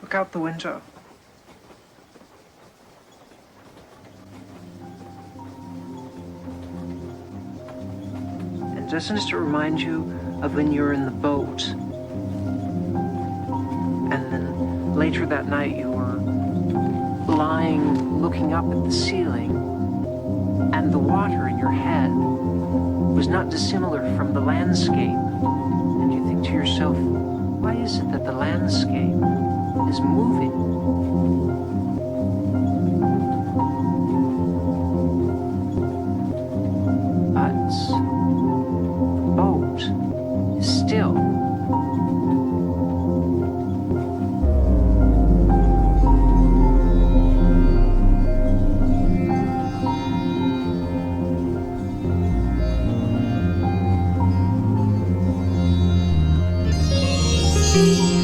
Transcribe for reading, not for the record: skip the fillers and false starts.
Look out the window. And doesn't it remind you of when you were in the boat? And then later that night you were lying, looking up at the ceiling, and the water in your head was not dissimilar from the landscape. And you think to yourself, why is it that the landscape is moving? But the boat is still. Thank you.